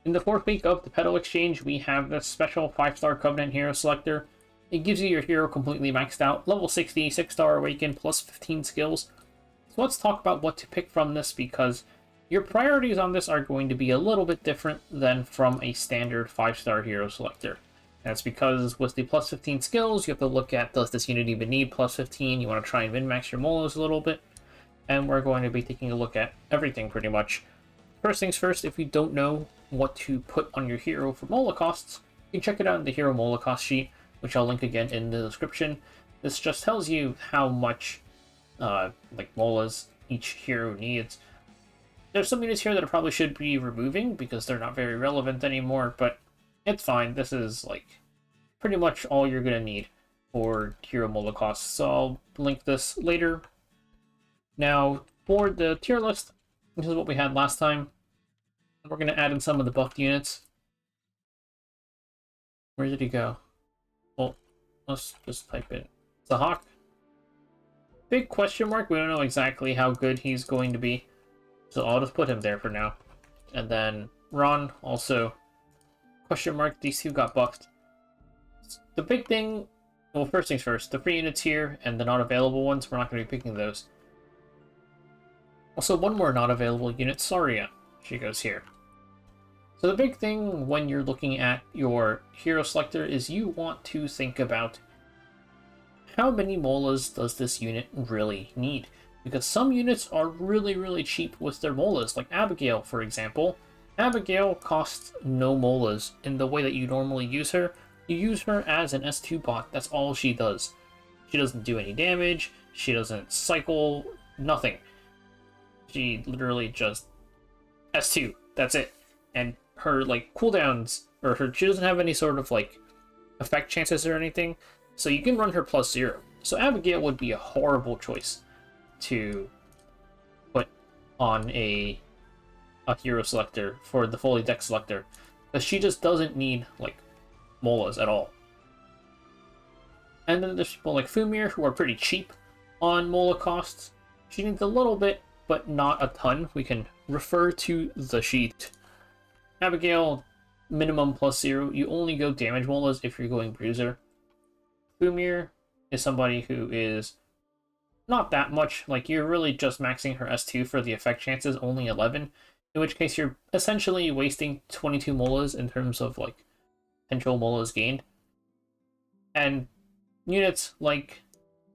In the 4th week of the Petal Exchange, we have this special 5-star Covenant Hero Selector. It gives you your hero completely maxed out, level 60, 6-star Awaken, plus 15 skills. So let's talk about what to pick from this, because your priorities on this are going to be a little bit different than from a standard 5-star hero selector. That's because with the plus 15 skills, you have to look at, does this unit even need plus 15? You want to try and min-max your Molas a little bit. And we're going to be taking a look at everything pretty much. First things first, if you don't know what to put on your hero for Mola costs, you can check it out in the Hero Mola cost sheet, which I'll link again in the description. This just tells you how much like Molas each hero needs. There's some units here that I probably should be removing because they're not very relevant anymore, but it's fine. This is like pretty much all you're gonna need for hero Mola costs, so I'll link this later. Now, for the tier list, this is what we had last time. We're gonna add in some of the buffed units. Where did he go? Well, let's just type in Zahak. Big question mark. We don't know exactly how good he's going to be, so I'll just put him there for now. And then Ron, also question mark. These two got buffed. The big thing, well, first things first, the free units here and the not available ones, we're not going to be picking those. Also, one more not available unit, Saria. She goes here. So the big thing when you're looking at your hero selector is you want to think about how many Molas does this unit really need? Because some units are really, really cheap with their Molas, like Abigail, for example. Abigail costs no Molas in the way that you normally use her. You use her as an S2 bot, that's all she does. She doesn't do any damage, she doesn't cycle, nothing. She literally just S2, that's it. And her, like, cooldowns, or she doesn't have any sort of, like, effect chances or anything, so you can run her +0. So Abigail would be a horrible choice to put on a hero selector for the fully deck selector, because she just doesn't need, like, Molas at all. And then there's people like Fumir who are pretty cheap on Mola costs. She needs a little bit, but not a ton. We can refer to the sheet. Abigail, minimum +0. You only go damage Molas if you're going Bruiser. Fumir is somebody who is not that much. Like, you're really just maxing her S2 for the effect chances, only 11. In which case, you're essentially wasting 22 Molas in terms of, like, potential Molas gained. And units like,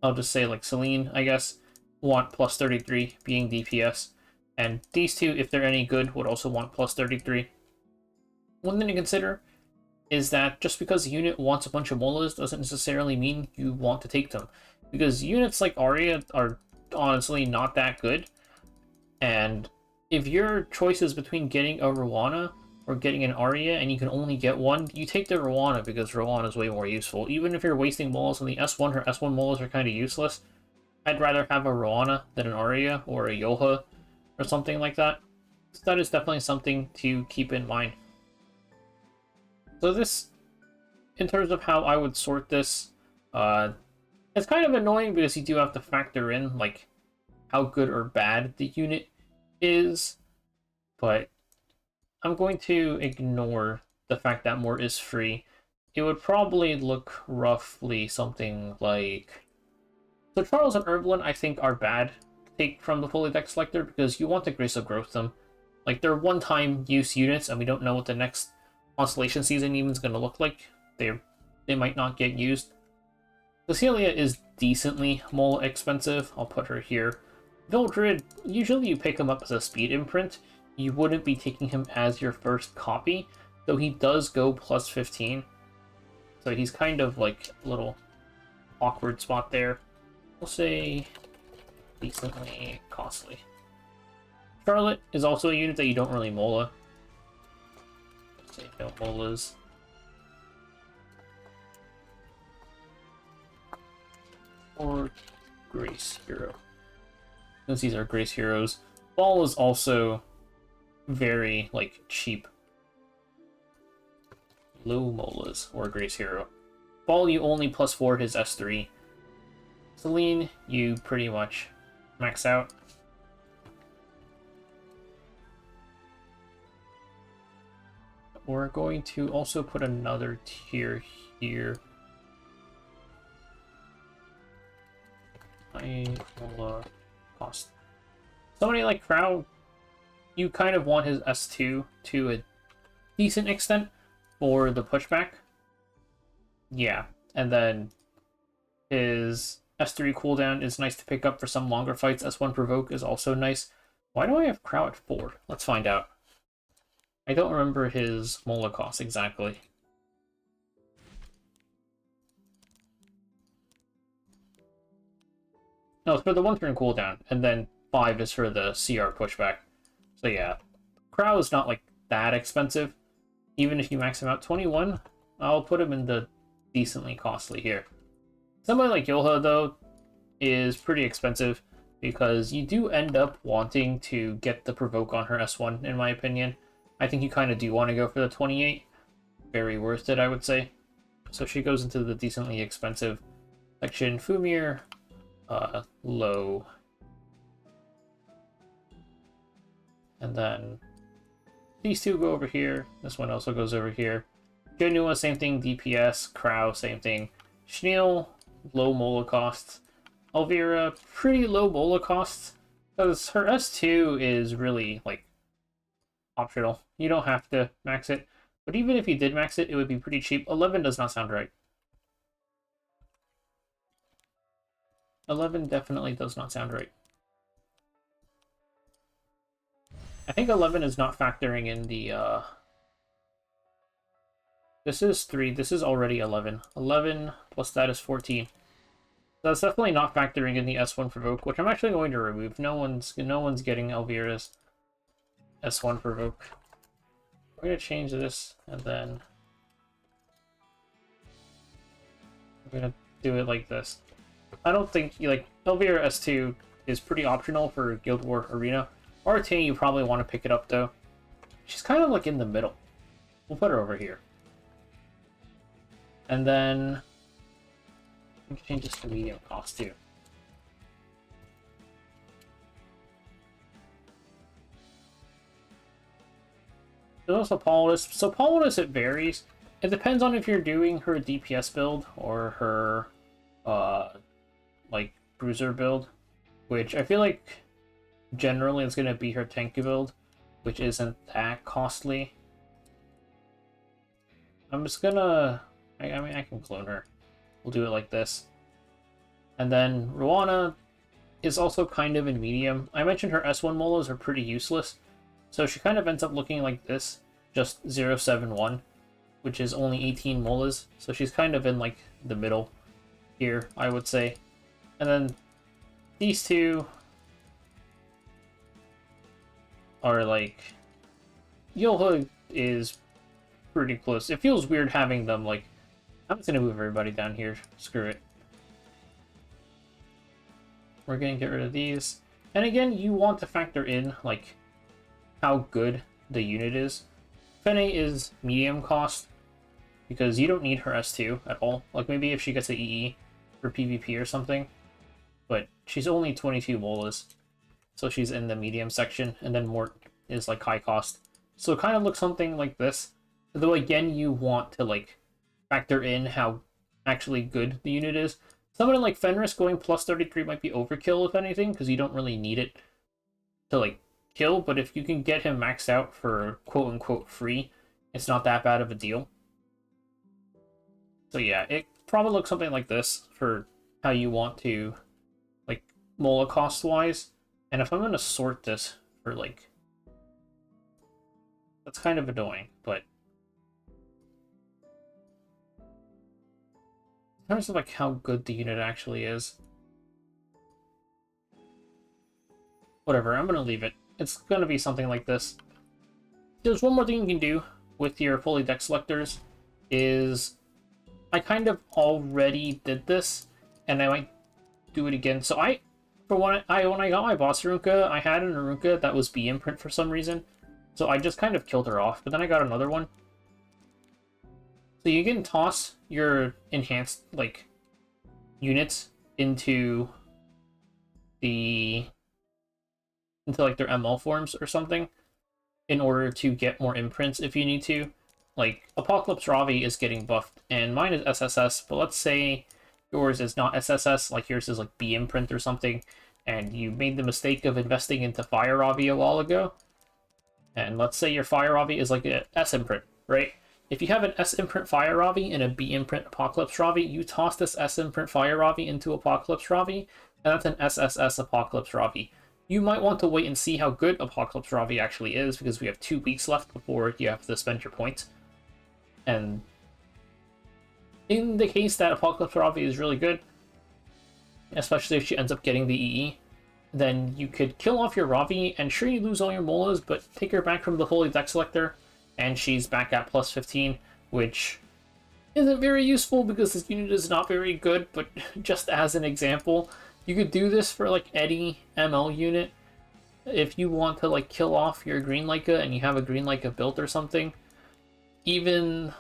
I'll just say, like, Celine, I guess, want +33, being DPS. And these two, if they're any good, would also want +33. One thing to consider is that just because a unit wants a bunch of Molas doesn't necessarily mean you want to take them. Because units like Arya are honestly not that good. And if your choice is between getting a Rowana or getting an Arya and you can only get one, you take the Rowana because Rowana is way more useful. Even if you're wasting Molas on the S1, her S1 Molas are kind of useless. I'd rather have a Rowana than an Arya or a Yoha or something like that. So that is definitely something to keep in mind. So this, in terms of how I would sort this, it's kind of annoying because you do have to factor in, like, how good or bad the unit is, but I'm going to ignore the fact that more is free. It would probably look roughly something like... So Charles and Erbelin, I think, are bad to take from the fully deck selector because you want to Grace of Growth them. Like, they're one-time use units, and we don't know what the next Constellation season even is going to look like. They might not get used. Cecilia is decently Mola expensive. I'll put her here. Vildred, usually you pick him up as a speed imprint. You wouldn't be taking him as your first copy, though he does go +15. So he's kind of like a little awkward spot there. We'll say decently costly. Charlotte is also a unit that you don't really Mola. Let's say no Molas. Or Grace Hero. Since these are Grace Heroes. Ball is also very, like, cheap. Low Molas or Grace Hero. Ball, you only +4 his S3. Celine, you pretty much max out. we're going to also put another tier here. I will cost. Somebody like Crow, you kind of want his S2 to a decent extent for the pushback. Yeah, and then his S3 cooldown is nice to pick up for some longer fights. S1 provoke is also nice. Why do I have Crow at 4? Let's find out. I don't remember his Mola cost exactly. No, it's for the 1-turn cooldown, and then 5 is for the CR pushback. So yeah, Crow is not like that expensive. Even if you max him out 21, I'll put him in the decently costly here. Somebody like Yoha, though, is pretty expensive because you do end up wanting to get the provoke on her S1, in my opinion. I think you kind of do want to go for the 28. Very worth it, I would say. So she goes into the decently expensive section. Fumir, low. And then these two go over here. This one also goes over here. Genua, same thing. DPS. Crow, same thing. Schneel, low Mola costs. Elvira, pretty low Mola costs. Because her S2 is really, like, optional. You don't have to max it. But even if you did max it, it would be pretty cheap. 11 does not sound right. 11 definitely does not sound right. I think 11 is not factoring in the, This is 3. This is already 11. 11 plus that is 14. That's definitely not factoring in the S1 provoke, which I'm actually going to remove. No one's getting Elvira's S1 provoke. We're gonna change this, and then we're gonna do it like this. I don't think like Elvira S2 is pretty optional for Guild War Arena. RT, you probably want to pick it up though. She's kind of like in the middle. We'll put her over here. And then we can change this to medium cost too. There's also Paulus. So Paulus, it varies. It depends on if you're doing her DPS build or her like bruiser build, which I feel like generally it's gonna be her tanky build, which isn't that costly. I'm just gonna I mean I can clone her. We'll do it like this. And then Ruana is also kind of in medium. I mentioned her S1 Molas are pretty useless. So she kind of ends up looking like this, just 071, which is only 18 Molas. So she's kind of in like the middle here, I would say. And then these two are like... Yoha is pretty close. It feels weird having them like... I'm just going to move everybody down here. Screw it. We're going to get rid of these. And again, you want to factor in like how good the unit is. Fene is medium cost because you don't need her S2 at all. Like maybe if she gets a EE for PvP or something, but she's only 22 Molas, so she's in the medium section. And then Mort is like high cost, so it kind of looks something like this. Though again, you want to like factor in how actually good the unit is. Someone like Fenris going plus 33 might be overkill if anything, because you don't really need it to like kill, but if you can get him maxed out for quote-unquote free, it's not that bad of a deal. So yeah, it probably looks something like this for how you want to, like, Mola cost-wise. And if I'm going to sort this for, like... That's kind of annoying, but... In terms of, like, how good the unit actually is... Whatever, I'm going to leave it. It's going to be something like this. There's one more thing you can do with your fully deck selectors is I kind of already did this, and I might do it again. So when I got my boss Arunka, I had an Arunka that was B Imprint for some reason. So I just kind of killed her off, but then I got another one. So you can toss your enhanced like units into like their ML forms or something in order to get more imprints if you need to. like, Apocalypse Ravi is getting buffed, and mine is SSS, but let's say yours is not SSS, like yours is like B Imprint or something, and you made the mistake of investing into Fire Ravi a while ago, and let's say your Fire Ravi is like a S Imprint, right? If you have an S Imprint Fire Ravi and a B Imprint Apocalypse Ravi, you toss this S Imprint Fire Ravi into Apocalypse Ravi, and that's an SSS Apocalypse Ravi. You might want to wait and see how good Apocalypse Ravi actually is, because we have 2 weeks left before you have to spend your points. And in the case that Apocalypse Ravi is really good, especially if she ends up getting the EE, then you could kill off your Ravi, and sure, you lose all your Molas, but take her back from the Holy Deck Selector, and she's back at plus 15, which isn't very useful because this unit is not very good, but just as an example, you could do this for like any ML unit. If you want to like kill off your Green Leica and you have a Green Leica built or something, even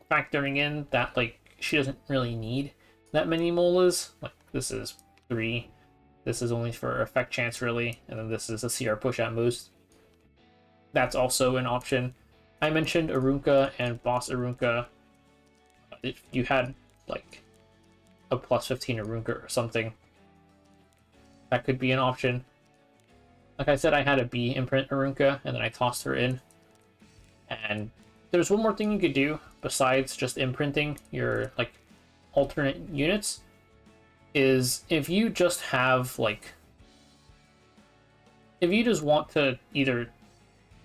factoring in that like she doesn't really need that many Molas, like this is 3, this is only for effect chance really, and then this is a CR push at most. That's also an option. I mentioned Arunka and Boss Arunka. If you had like a plus 15 Arunka or something, that could be an option. Like I said, I had a B Imprint Arunka, and then I tossed her in. And there's one more thing you could do besides just imprinting your like alternate units, is if you just have like, if you just want to either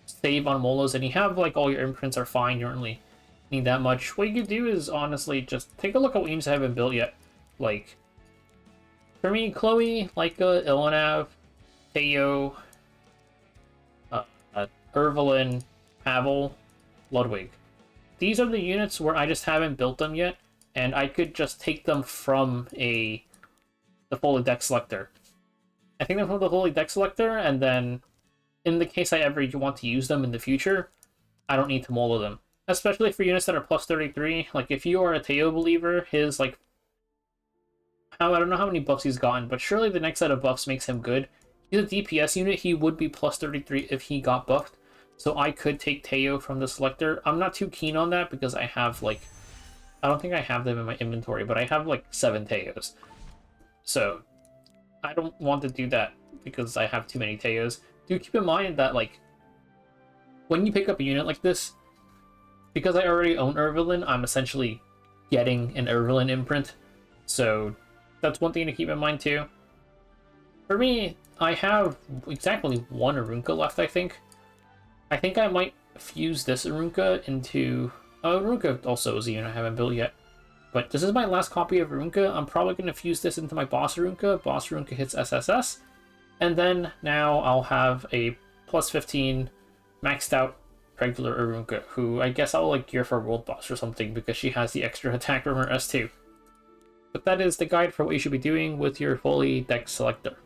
save on Molas and you have like all your imprints are fine, you don't really need that much, what you could do is honestly just take a look at what units I haven't built yet. Like, for me, Chloe, Leica, Ilanav, Theo, Ervelyn, Pavel, Ludwig. These are the units where I just haven't built them yet, and I could just take them from the Holy Deck Selector. I take them from the Holy Deck Selector, and then in the case I ever want to use them in the future, I don't need to Mola them. Especially for units that are plus 33. Like, if you are a Theo believer, his, like, I don't know how many buffs he's gotten, but surely the next set of buffs makes him good. He's a DPS unit, he would be plus 33 if he got buffed. So I could take Theo from the Selector. I'm not too keen on that because I have, like, I don't think I have them in my inventory, but I have, like, 7 Theos. So I don't want to do that because I have too many Theos. Do keep in mind that, like, when you pick up a unit like this, because I already own Ervelyn, I'm essentially getting an Ervelyn imprint. So that's one thing to keep in mind too. For me, I have exactly 1 Arunka left, I think. I think I might fuse this Arunka into... Oh, Arunka also is a unit I haven't built yet. But this is my last copy of Arunka. I'm probably going to fuse this into my Boss Arunka. Boss Arunka hits SSS. And then now I'll have a plus 15 maxed out regular Arunka, who I guess I'll like gear for World Boss or something because she has the extra attack from her S2. But that is the guide for what you should be doing with your Holy Deck Selector.